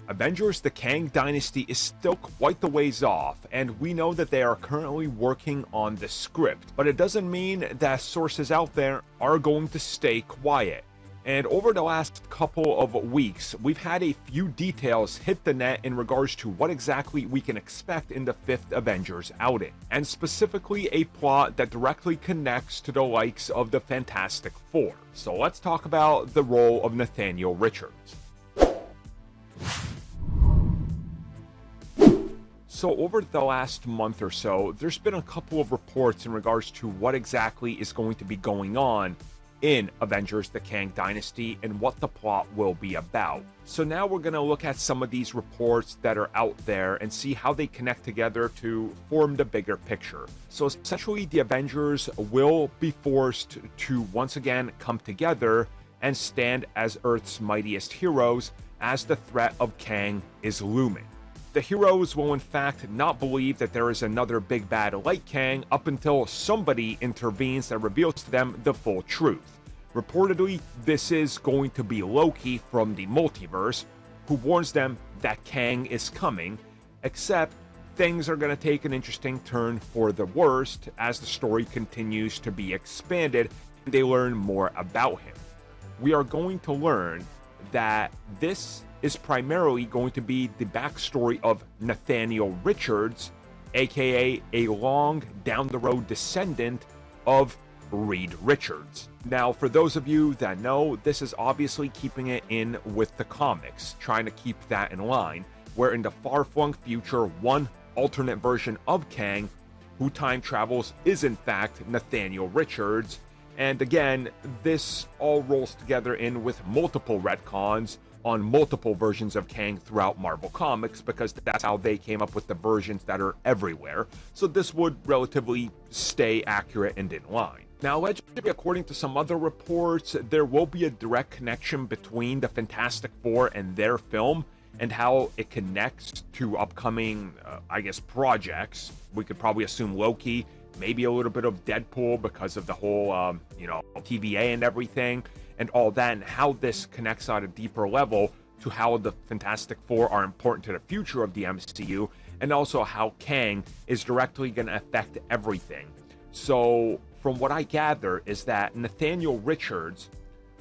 Avengers The Kang Dynasty is still quite the ways off, and we know that they are currently working on the script, but it doesn't mean that sources out there are going to stay quiet. And over the last couple of weeks, we've had a few details hit the net in regards to what exactly we can expect in the 5th Avengers outing, and specifically a plot that directly connects to the likes of the Fantastic Four. So let's talk about the role of Nathaniel Richards. So over the last month or so, there's been a couple of reports in regards to what exactly is going to be going on in Avengers The Kang Dynasty and what the plot will be about. So now we're going to look at some of these reports that are out there and see how they connect together to form the bigger picture. So essentially, the Avengers will be forced to once again come together and stand as Earth's mightiest heroes as the threat of Kang is looming. The heroes will in fact not believe that there is another big bad like Kang up until somebody intervenes that reveals to them the full truth. Reportedly, this is going to be Loki from the multiverse, who warns them that Kang is coming, except things are going to take an interesting turn for the worst as the story continues to be expanded and they learn more about him. We are going to learn that this is primarily going to be the backstory of Nathaniel Richards, aka a long down the road descendant of Reed Richards. Now, for those of you that know, this is obviously keeping it in with the comics, trying to keep that in line, where in the far-flung future, one alternate version of Kang, who time travels, is in fact Nathaniel Richards. And again, this all rolls together in with multiple retcons on multiple versions of Kang throughout Marvel Comics, because that's how they came up with the versions that are everywhere. So this would relatively stay accurate and in line. Now, allegedly, according to some other reports, there will be a direct connection between the Fantastic Four and their film, and how it connects to upcoming, projects. We could probably assume Loki, maybe a little bit of Deadpool because of the whole, TVA and everything, and all that, and how this connects on a deeper level to how the Fantastic Four are important to the future of the MCU, and also how Kang is directly going to affect everything. So, from what I gather, is that Nathaniel Richards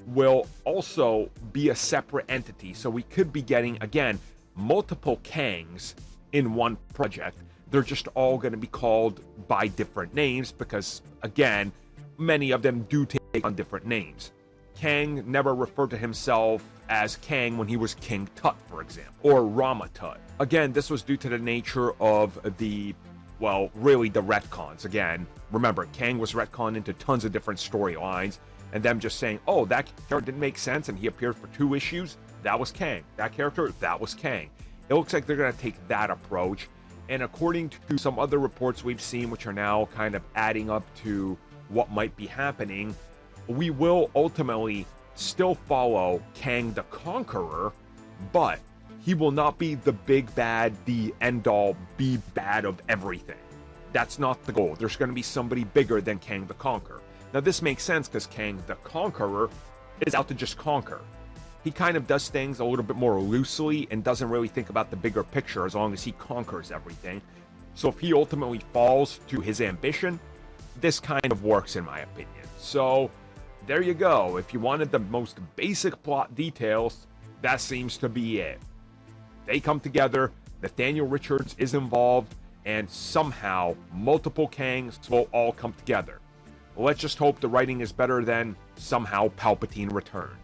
will also be a separate entity, so we could be getting, again, multiple Kangs in one project. They're just all going to be called by different names because, again, many of them do take on different names. Kang never referred to himself as Kang when he was King Tut, for example, or Rama Tut. Again, this was due to the nature of the retcons. Again, remember, Kang was retconned into tons of different storylines, and them just saying, oh, that character didn't make sense and he appeared for 2 issues, that was Kang. That character, that was Kang. It looks like they're going to take that approach, and according to some other reports we've seen, which are now kind of adding up to what might be happening, we will ultimately still follow Kang the Conqueror, but he will not be the big bad, the end-all, be bad of everything. That's not the goal. There's going to be somebody bigger than Kang the Conqueror. Now, this makes sense because Kang the Conqueror is out to just conquer. He kind of does things a little bit more loosely and doesn't really think about the bigger picture as long as he conquers everything. So if he ultimately falls to his ambition, this kind of works in my opinion. So there you go. If you wanted the most basic plot details, that seems to be it. They come together, Nathaniel Richards is involved, and somehow multiple Kangs will all come together. Let's just hope the writing is better than somehow Palpatine returned.